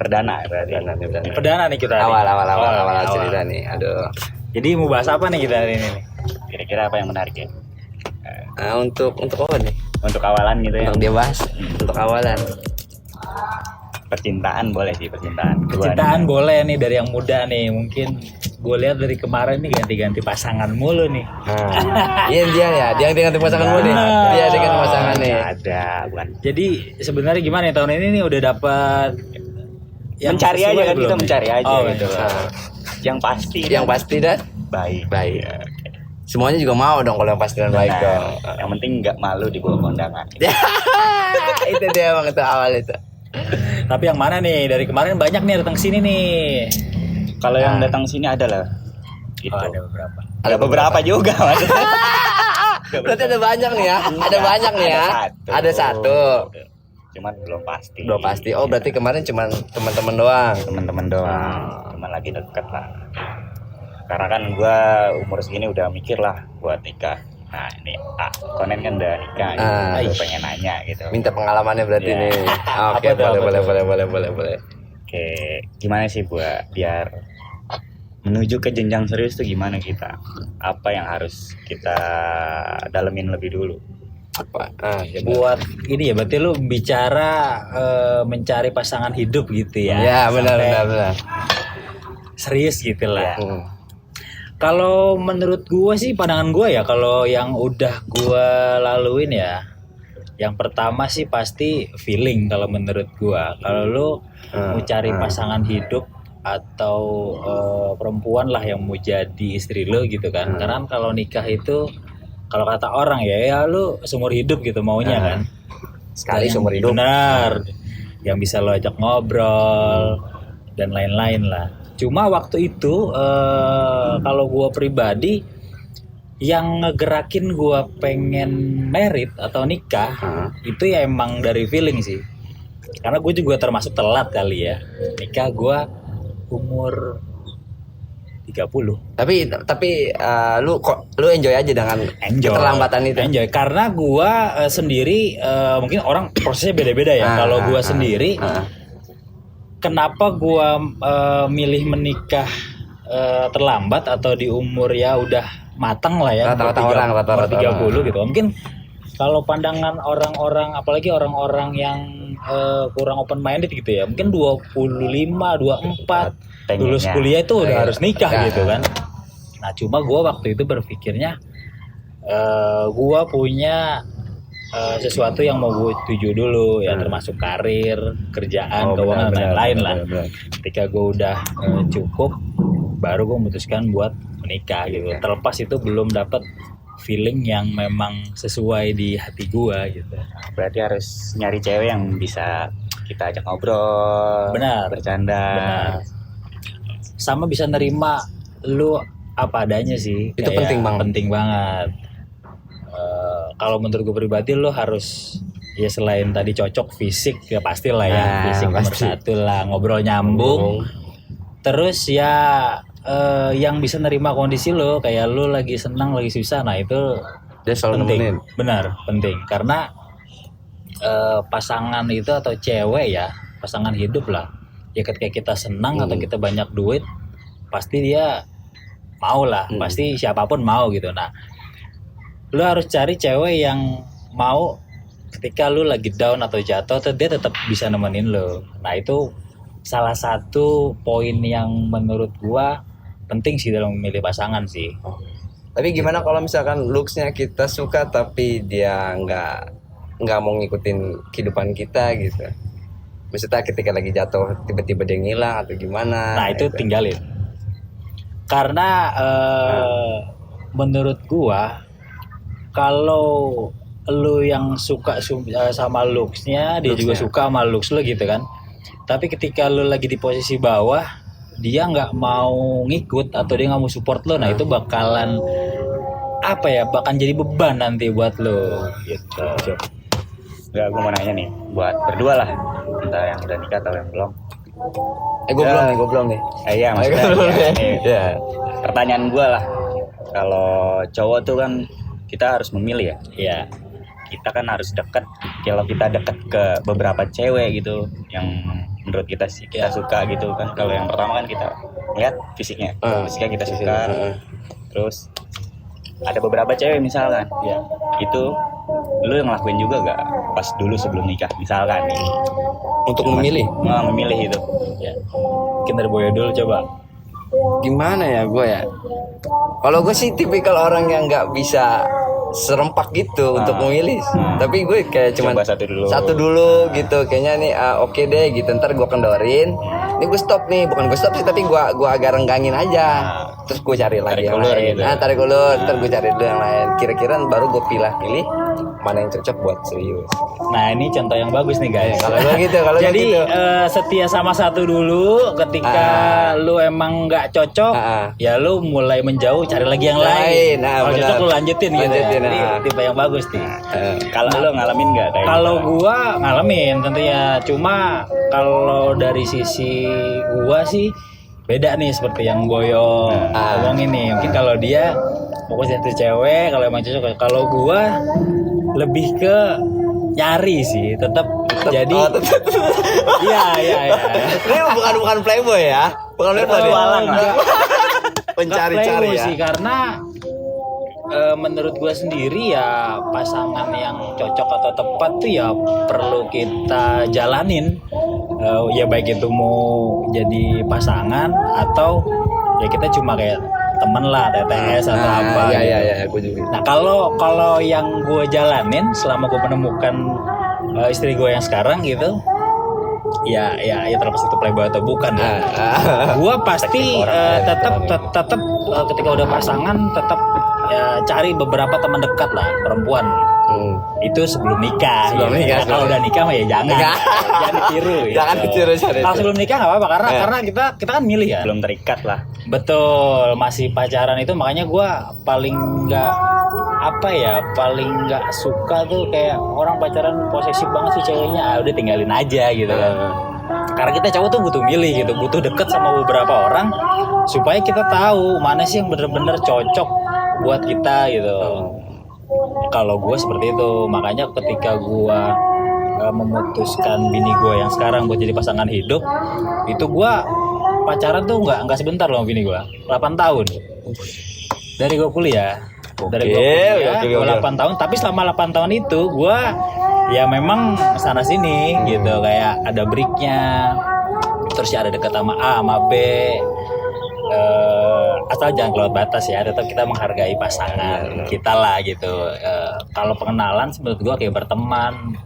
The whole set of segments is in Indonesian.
Perdana berarti. Perdana nih kita. Awal cerita nih. Aduh. Jadi mau bahas apa nih kita hari ini nih? Kira-kira apa yang menarik ya? Untuk apa nih? Untuk awalan gitu ya. Untuk dia bahas. Untuk awalan. Percintaan boleh sih, percintaan. Percintaan boleh nih dari yang muda nih. Mungkin gue lihat dari kemarin nih ganti-ganti pasangan mulu nih. Iya dia yang ganti pasangan mulu nih. Dia dengan pasangan nih. Ada, bukan. Jadi sebenarnya gimana nih tahun ini nih udah dapat Mencari aja kan, kita mencari aja gitu. Yang pasti dan baik. Ya. Semuanya juga mau dong kalau yang pasti dan baik dong. Yang penting nggak malu di bawah kondangan. Itu dia emang itu awal itu. Tapi yang mana nih? Dari kemarin banyak nih datang sini nih. Kalau yang datang sini ada lah. Gitu. Ada beberapa. Ada beberapa juga maksudnya. Berarti ada banyak nih ya. Ada banyak nih ya. Ada satu. Cuman belum pasti. Belum pasti. Oh, berarti kemarin cuman teman-teman doang. Cuman lagi deket lah. Karena kan gua umur segini udah mikir lah buat nikah. Nah ini Konen kan udah nikah gitu. Gue pengen nanya gitu. Minta pengalamannya berarti nih. Oke, boleh. Oke, gimana sih biar menuju ke jenjang serius tuh gimana kita? Apa yang harus kita dalemin lebih dulu? Apa? Buat ini ya berarti lu bicara mencari pasangan hidup gitu ya. Ya, benar. Serius gitu lah. Ya. Kalau menurut gua sih pandangan gua ya, kalau yang udah gua laluin ya, yang pertama sih pasti feeling kalau menurut gua. Kalau lu mau cari pasangan hidup atau perempuan lah yang mau jadi istri lu gitu kan. Karena kalau nikah itu kalau kata orang ya lu seumur hidup gitu maunya kan. Sekali seumur hidup. Benar. Yang bisa lo ajak ngobrol dan lain-lain lah. Cuma waktu itu kalau gue pribadi yang ngegerakin gue pengen merit atau nikah itu ya emang dari feeling sih. Karena gue juga termasuk telat kali ya. Nikah gue umur 30. Tapi lu enjoy aja dengan keterlambatan itu. Enjoy karena gue sendiri mungkin orang prosesnya beda-beda ya. Kalau gue sendiri kenapa gua milih menikah terlambat atau di umur ya udah matang lah ya, rata-rata 30 gitu. Mungkin kalau pandangan orang-orang apalagi orang-orang yang kurang open minded gitu ya, mungkin 25, 24 lulus kuliah itu udah harus nikah gitu kan. Nah, cuma gua waktu itu berpikirnya gua punya sesuatu yang mau gue tuju dulu ya, termasuk karir, kerjaan, keuangan dan lain-lain lah. Ketika gue udah cukup, baru gue memutuskan buat menikah gitu. Terlepas itu belum dapat feeling yang memang sesuai di hati gue gitu. Berarti harus nyari cewek yang bisa kita ajak ngobrol, bercanda, sama bisa nerima lu apa adanya sih. Itu penting banget. Kalau menurut gue pribadi lo harus ya selain tadi cocok fisik ya pastilah ya, fisik nomor satu lah, ngobrol nyambung. Terus ya yang bisa nerima kondisi lo, kayak lo lagi senang lagi susah, nah itu dia selalu penting. Nemenin. Benar, penting karena pasangan itu atau cewek ya, pasangan hidup lah ya, ketika kita senang atau kita banyak duit pasti dia mau lah, pasti siapapun mau gitu. Nah, lu harus cari cewek yang mau ketika lu lagi down atau jatuh, dia tetap bisa nemenin lu. Nah, itu salah satu poin yang menurut gua penting sih dalam memilih pasangan sih. Tapi gimana kalau misalkan looks-nya kita suka tapi dia nggak mau ngikutin kehidupan kita gitu? Maksudnya ketika lagi jatuh tiba-tiba dia ngilang atau gimana? Nah, itu gitu. tinggalin. Karena menurut gua kalau lu yang suka sama looks-nya, dia juga suka sama looks lu gitu kan. Tapi ketika lu lagi di posisi bawah, dia nggak mau ngikut atau dia nggak mau support lu, nah itu bakalan bakal jadi beban nanti buat lu gitu. Enggak, gue mau nanya nih buat berdua lah, entah yang udah nikah atau yang belum. Gue belum nih. Iya, maksudnya pertanyaan gue lah, kalau cowok tuh kan kita harus memilih ya. Iya. Kita kan harus dekat. Kalau kita dekat ke beberapa cewek gitu yang menurut kita sih kita suka gitu kan. Kalau yang pertama kan kita lihat fisiknya kita suka. Terus ada beberapa cewek misalkan itu lu yang ngelakuin juga gak pas dulu sebelum nikah misalkan nih untuk memilih itu ya. Mungkin dari Boyo dulu coba. Gimana ya gue ya, kalau gue sih tipikal orang yang nggak bisa serempak gitu untuk memilih. Tapi gue kayak cuma satu dulu gitu kayaknya nih oke deh gitu, ntar gue kendorin ini gue stop nih, bukan gue stop sih tapi gue agak renggangin aja, terus gue cari lagi yang lain gitu. Tarik ulur, ntar gue cari dulu yang lain, kira-kira baru gue pilih mana yang cocok buat serius. Nah ini contoh yang bagus nih guys. Kalau gitu, jadi gitu. Setia sama satu dulu, ketika lu emang nggak cocok, ya lu mulai menjauh, cari lagi yang lain. Kalau cocok lu lanjutin gitu. Jadi tipe yang bagus nih. Kalau lu ngalamin nggak? Kalau gua ngalamin tentunya. Cuma kalau dari sisi gua sih beda nih seperti yang Boyo ngomongin nih. Mungkin kalau dia fokus itu cewek, kalau emang cocok. Kalau gua lebih ke nyari sih, tetap jadi iya. Ini bukan playboy ya, bukan playboy ya. Pencari-cari ya. Sih karena menurut gue sendiri ya pasangan yang cocok atau tepat tuh ya perlu kita jalanin, ya baik itu mau jadi pasangan atau ya kita cuma kayak temen lah, TTS atau apa. Iya, gue juga. Nah kalau yang gue jalanin selama gue menemukan istri gue yang sekarang gitu, ya terlepas itu playboy atau bukan ya, gue pasti tetap ketika udah pasangan tetap cari beberapa teman dekat lah perempuan. Itu sebelum nikah. Kalau udah nikah mah ya jangan ditiru. Jangan ditiru. Kalau sebelum nikah nggak apa-apa karena kita kan milih ya. Belum terikat lah. Betul, masih pacaran itu makanya gue paling nggak suka tuh kayak orang pacaran posesif banget sih ceweknya. Udah tinggalin aja gitu kan. Karena kita cowok tuh butuh milih gitu, butuh deket sama beberapa orang supaya kita tahu mana sih yang bener-bener cocok buat kita gitu. Kalau gue seperti itu, makanya ketika gue memutuskan bini gue yang sekarang buat jadi pasangan hidup, itu gue pacaran tuh nggak sebentar loh bini gue, 8 tahun dari gue kuliah. Dari gue 8 tahun, tapi selama 8 tahun itu gue ya memang sana sini gitu, kayak ada breaknya, terus ya ada dekat sama A sama B. Asal jangan keluar batas ya, tetap kita menghargai pasangan kita lah gitu. Kalau pengenalan menurut gue kayak berteman,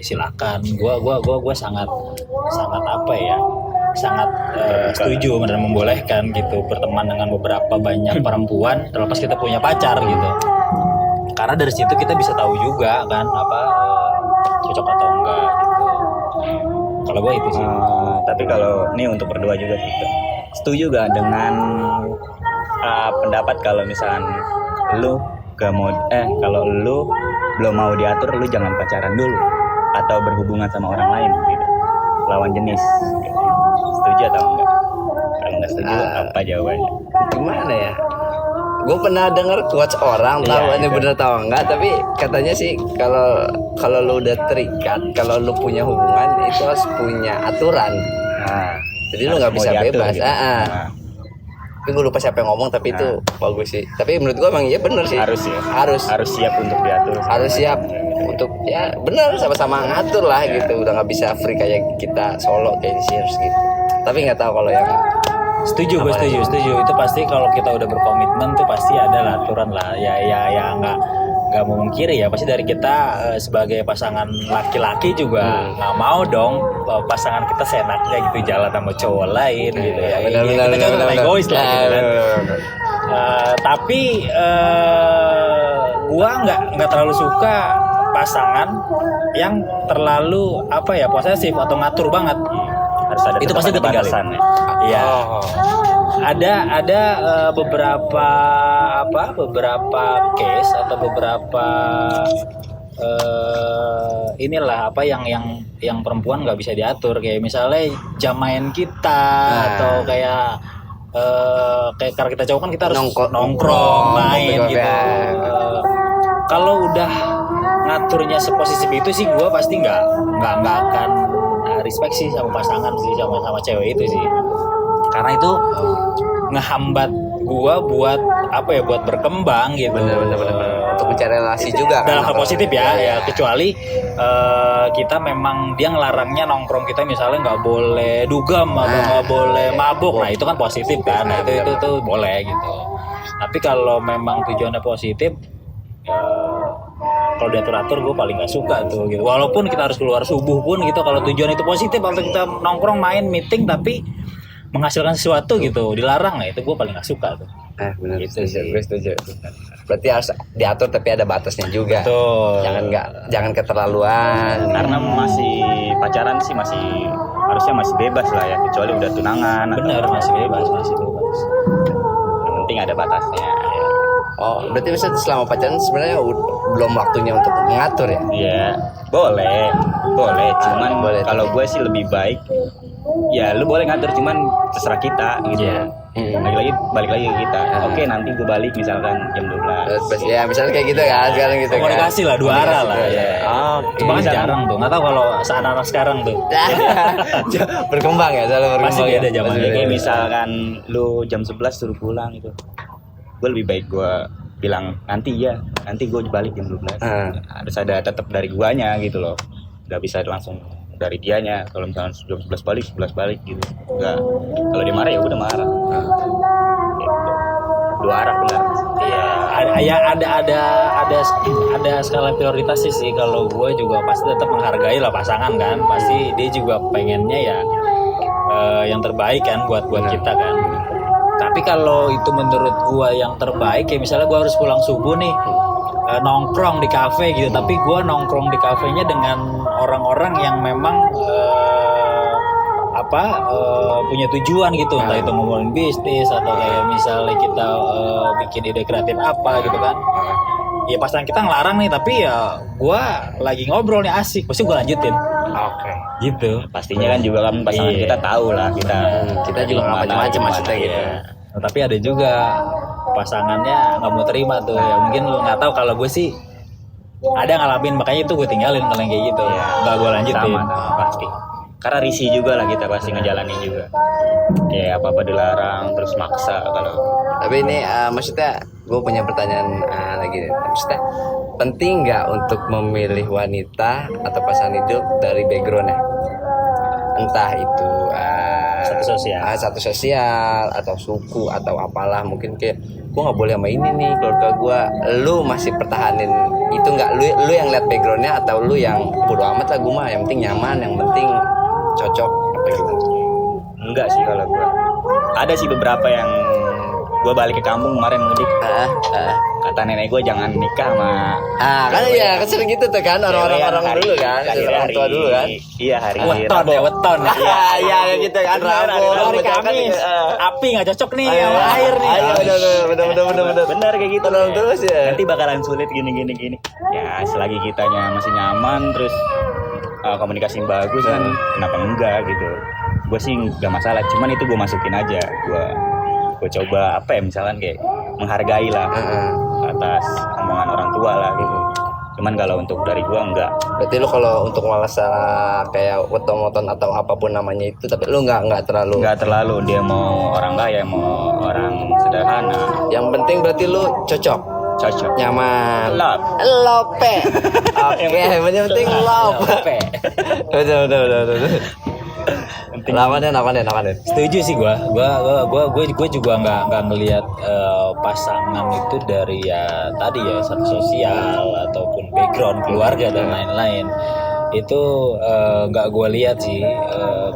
silakan. Gue sangat apa ya, sangat setuju dan membolehkan gitu berteman dengan beberapa banyak perempuan terlepas kita punya pacar gitu. Karena dari situ kita bisa tahu juga kan apa cocok atau enggak gitu. Kalau gue itu sih. Tapi kalau ini untuk berdua juga gitu. Setuju gak dengan pendapat kalau misalkan lu gak mau kalau lu belum mau diatur, lu jangan pacaran dulu atau berhubungan sama orang lain gitu, lawan jenis gitu. Setuju atau enggak? Kalau nggak setuju apa jawabannya? Gimana ya? Gue pernah dengar quotes orang, tahu ini bener tahu enggak, tapi katanya sih kalau lu udah terikat, kalau lu punya hubungan itu harus punya aturan. Jadi lu nggak bisa bebas. Gitu. Tapi gue lupa siapa yang ngomong, tapi itu bagus sih. Tapi menurut gue emang iya bener sih. Harus siap untuk diatur. Harus siap untuk ya bener sama-sama ngatur lah gitu. Udah nggak bisa free kayak kita solo kayak harus gitu. Tapi nggak tahu kalau yang setuju. Itu pasti kalau kita udah berkomitmen tuh pasti ada aturan lah. Ya nggak mau mungkiri ya, pasti dari kita sebagai pasangan laki-laki juga nggak mau dong pasangan kita seenaknya gitu jalan sama cowok lain gitu ya. Kita kan egois lah gitu kan. Tapi gua nggak terlalu suka pasangan yang terlalu apa ya posesif atau ngatur banget. Harus ada itu pasti ketinggalan. Iya. Ada beberapa case atau beberapa inilah apa yang perempuan nggak bisa diatur, kayak misalnya jam main kita atau kayak karena kita cowok kan kita harus nongkrong main gitu. Kalau udah ngaturnya seposisif itu sih gue pasti nggak akan respect sih sama pasangan sih, sama cewek itu sih, karena itu ngehambat gua buat apa ya, buat berkembang gitu. Bener. Untuk mencari relasi juga Dalam hal kan, positif ya, kecuali kita memang dia ngelarangnya nongkrong kita misalnya nggak boleh dugem atau nggak boleh mabuk, nah itu kan positif kan, nah itu boleh gitu. Tapi kalau memang tujuannya positif, kalau diatur-atur gue paling nggak suka tuh gitu. Walaupun kita harus keluar subuh pun gitu, kalau tujuan itu positif, atau kita nongkrong main meeting tapi menghasilkan sesuatu gitu dilarang, nah itu gue paling nggak suka tuh. Benar, Gitu sih. gue setuju. Berarti harus diatur tapi ada batasnya juga. Betul. Jangan keterlaluan. Karena masih pacaran sih harusnya masih bebas lah ya, kecuali udah tunangan. Bener, masih bebas. Yang penting ada batasnya. Ya. Oh, berarti misalnya selama pacaran sebenarnya belum waktunya untuk mengatur ya? Iya, boleh. Cuman boleh. kalau gue sih lebih baik, ya lu boleh ngatur, cuman terserah kita gitu. Iya. Balik lagi ke kita. Oke, nanti gue balik misalkan jam 12. Terus ya misalnya kayak gitu kan, sekarang gitu kan. Komunikasi lah, dua arah lah ya. Cuma kan Misalkan- jarang tuh, nggak tahu kalau anak-anak sekarang tuh. Berkembang ya, selalu berkembang. Masih beda ya. zaman. Masih Kayak beda. misalkan lu jam 11 suruh pulang itu, gue lebih baik gue bilang nanti gue balik jam 12. Harus ada tetap dari guanya gitu loh, nggak bisa langsung dari dianya. Kalau misalkan jam 11 balik gitu, nggak. Kalau dia marah ya udah marah. Gitu. Dua arah benar. Iya, ada skala prioritas sih. Kalau gue juga pasti tetap menghargai lah pasangan kan, pasti dia juga pengennya ya yang terbaik kan buat kita kan. Tapi kalau itu menurut gue yang terbaik, kayak misalnya gue harus pulang subuh nih, nongkrong di kafe gitu, tapi gue nongkrong di kafenya dengan orang-orang yang memang punya tujuan gitu, entah itu ngomongin bisnis atau kayak misalnya kita bikin ide kreatif apa gitu kan. Ya pasangan kita ngelarang nih, tapi ya gue lagi ngobrol nih asik, pasti gue lanjutin. Oke. Gitu. Pastinya kan juga kan pasangan Iya. kita tahu lah Kita juga nggak macam-macam maksudnya gitu. Iya. Nah, tapi ada juga pasangannya nggak mau terima tuh, ya mungkin lu nggak tahu. Kalau gue sih ada ngalamin, makanya itu gue tinggalin kalau yang kayak gitu, nggak gue lanjutin. Sama pasti. Karena risih juga lah kita pasti ngejalanin juga. Kayak apa-apa dilarang terus maksa kalau. Tapi ini maksudnya gue punya pertanyaan lagi nih. Maksudnya penting nggak untuk memilih wanita atau pasangan hidup dari backgroundnya? Entah itu satu sosial atau suku atau apalah, mungkin kayak gue nggak boleh sama ini nih keluarga gue. Lu masih pertahanin itu nggak? Lu yang lihat backgroundnya atau lu yang bodo amat lah, gue mah yang penting nyaman, yang penting cocok apa gitu? Enggak sih kalau gua. Ada sih beberapa yang gua balik ke kampung kemarin mudik. Kata nenek gua jangan nikah sama Kan iya, kan sering gitu tuh kan orang-orang dulu kan, orang tua dulu kan. Iya, hari Weton ya. Iya gitu kan, Rabu. Hari Kamis, api nggak cocok nih sama air nih. Bener. Benar kayak gitu. Tenang terus ya. Nanti bakalan sulit gini. Ya, selagi kitanya masih nyaman terus komunikasi yang bagus kan, kenapa enggak gitu. Gue sih nggak masalah, cuman itu gue masukin aja. Gue coba apa ya, misalkan kayak menghargai lah atas omongan orang tua lah gitu. Cuman kalau untuk dari gue enggak. Berarti lu kalau untuk masalah kayak weton-weton atau apapun namanya itu, tapi lu nggak terlalu. Nggak terlalu, dia mau orang kaya mau orang sederhana, Yang penting berarti lu cocok, nyaman. Lope. Oke, yang penting love. Udah. Lawan deh. Setuju sih gue juga nggak ngelihat pasangan itu dari ya tadi ya satu sosial ataupun background keluarga dan lain-lain. Itu nggak gue lihat sih,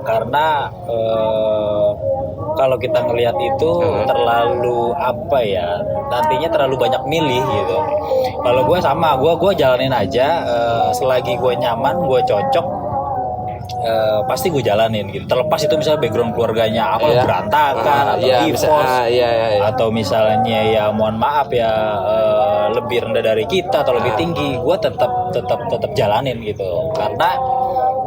karena kalau kita ngelihat itu terlalu apa ya, nantinya terlalu banyak milih gitu. Kalau gue sama, gue jalanin aja, selagi gue nyaman, gue cocok, pasti gue jalanin gitu. Terlepas itu misalnya background keluarganya apa berantakan atau divorce, atau misalnya ya mohon maaf ya lebih rendah dari kita atau lebih tinggi, gue tetap jalanin gitu. Karena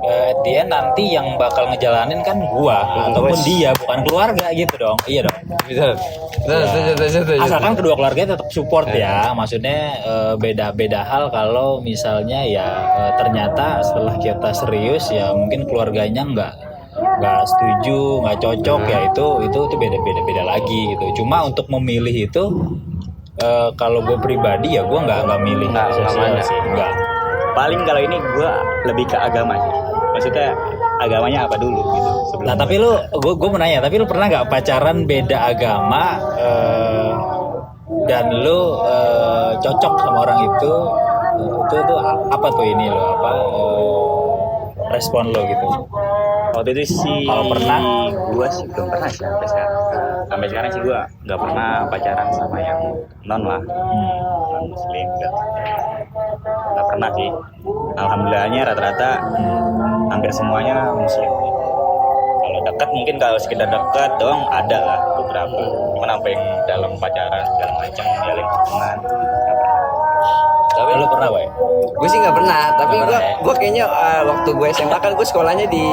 at the end nanti yang bakal ngejalanin kan gua ataupun dia, bukan keluarga gitu dong. Iya dong. Betul. Betul. Asalkan kedua keluarga tetap support ya. Maksudnya beda hal kalau misalnya ya ternyata setelah kita serius ya mungkin keluarganya nggak setuju, nggak cocok, ya itu beda lagi gitu. Cuma untuk memilih itu kalau gue pribadi ya gue nggak milih sosial sih, nggak. Paling kalau ini gue lebih ke agama sih, maksudnya agamanya apa dulu gitu sebelum. Nah tapi gue mau nanya, tapi lu pernah nggak pacaran beda agama dan lu cocok sama orang itu apa tuh ini lo apa respon lo gitu? Waktu itu sih Kalau pernah, gue sih belum pernah sih sampai sekarang sih gue nggak pernah pacaran sama yang non lah, non muslim nggak pernah sih. Alhamdulillahnya rata-rata hampir semuanya muslim. Kalau dekat mungkin kalau sekedar dekat doang ada lah beberapa, cuman apa yang dalam pacaran segala macam jalin hubungan nggak pernah. tapi lu pernah Boy? Gue sih nggak pernah, tapi Nggak pernah, gue kayaknya waktu gue SMA kan gue sekolahnya di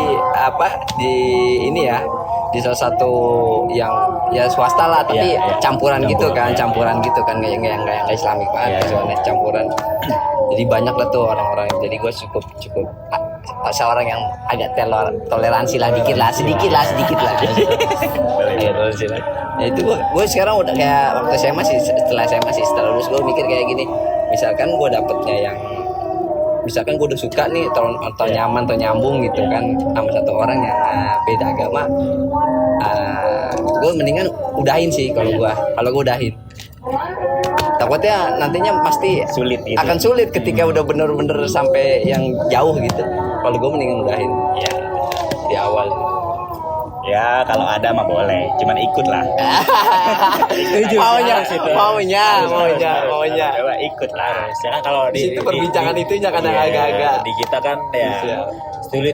ini ya, di salah satu yang ya swasta lah, tapi Iya. campuran gitu kan, Iya. campuran gitu kan, kayak Islamik banget, soalnya campuran. Jadi banyak lah tuh orang-orang. Jadi gue cukup seorang yang agak toleransi lah, sedikit lah. Agak toleransi lah. Ya itu gue sekarang udah kayak waktu SMA sih, setelah lulus gue mikir kayak gini. Misalkan gue dapetnya yang misalkan gue udah suka nih atau nyaman atau nyambung gitu kan sama satu orang yang beda agama, gue mendingan udahin sih kalau gue udahin. Takutnya nantinya pasti Sulit gitu. akan sulit ketika udah bener-bener sampai yang jauh gitu. Kalau gue mendingan udahin ya di awal. Ya kalau ada mah boleh, cuman ikut lah. maunya. Coba ikut lah. Ya kan kalau Di situ perbincangan itunya kadang agak-agak di kita kan ya Iya. sulit